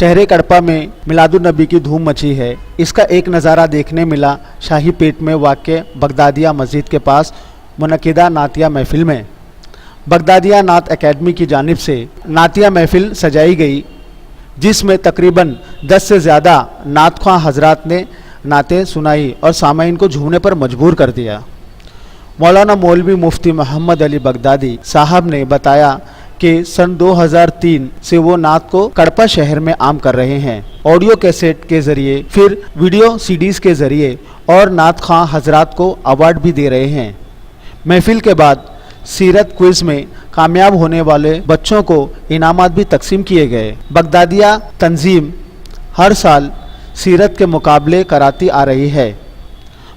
शहर कड़पा में मिलादुन्नबी की धूम मची है। इसका एक नज़ारा देखने मिला शाही पेट में वाक़ बगदादिया मस्जिद के पास मुनक़िदा नातिया महफिल में। बगदादिया नात एकेडमी की जानिब से नातिया महफिल सजाई गई, जिसमें तकरीबन 10 से ज़्यादा नात ख्वां हजरात ने नातें सुनाई और सामाईन को झूमने पर मजबूर कर दिया। मौलाना मौलवी मुफ्ती मोहम्मद अली बगदादी साहब ने बताया कि सन 2003 से वो नात को कड़पा शहर में आम कर रहे हैं। ऑडियो कैसेट के ज़रिए, फिर वीडियो सीडीज़ के ज़रिए और नात ख्वां हजरात को अवार्ड भी दे रहे हैं। महफिल के बाद सीरत क्विज़ में कामयाब होने वाले बच्चों को इनामात भी तकसीम किए गए। बगदादिया तंजीम हर साल सीरत के मुकाबले कराती आ रही है।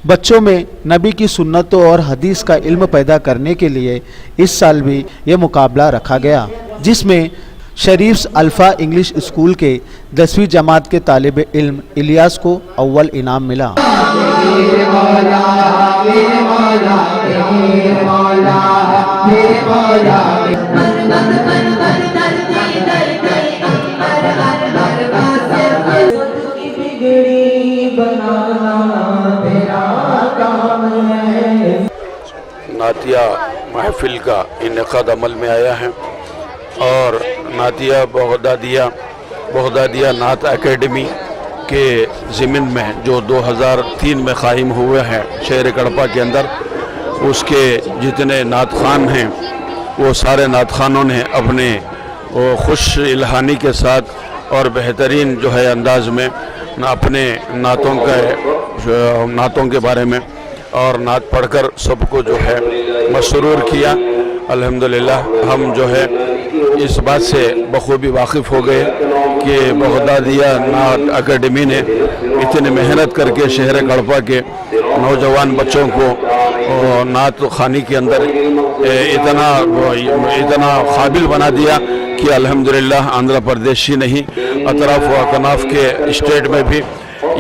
बच्चों में नबी की सुन्नतों और हदीस का इल्म पैदा करने के लिए इस साल भी ये मुकाबला रखा गया, जिसमें शरीफ्स अल्फ़ा इंग्लिश स्कूल के 10वीं जमात के तालिब इल्म इलियास को अव्वल इनाम मिला। नातिया महफिल का इनेकाद अमल में आया है और नातिया बगदादिया नात एकेडमी के ज़मीन में जो 2003 में क़ाइम हुए हैं शहर कड़पा के अंदर, उसके जितने नात खान हैं वो सारे नात खानों ने अपने वो खुश इल्हानी के साथ और बेहतरीन जो है अंदाज में अपने नातों के बारे में और नात पढ़कर सबको जो है मसरूर किया। अल्हम्दुलिल्लाह हम जो है इस बात से बखूबी वाकिफ़ हो गए कि बगदादिया नात एकेडमी ने इतनी मेहनत करके शहर कड़पा के नौजवान बच्चों को नात खानी के अंदर इतना काबिल बना दिया कि अल्हम्दुलिल्लाह आंध्र प्रदेश ही नहीं अतराफ व अकनाफ के स्टेट में भी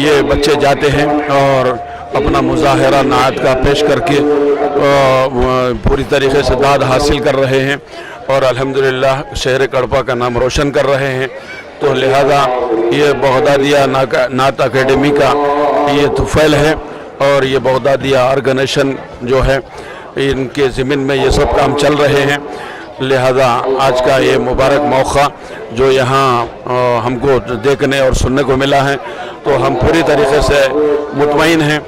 ये बच्चे जाते हैं और अपना मुजाहरा नात का पेश करके पूरी तरीके से दाद हासिल कर रहे हैं और अल्हम्दुलिल्लाह शहर कड़पा का नाम रोशन कर रहे हैं। तो लिहाजा ये बगदादिया नात एकेडमी का ये तुफ़ैल है और ये बगदादिया ऑर्गेनाइजेशन जो है इनके ज़मीन में ये सब काम चल रहे हैं। लिहाजा आज का ये मुबारक मौका जो यहाँ हमको देखने और सुनने को मिला है, तो हम पूरी तरीके से मुतमईन हैं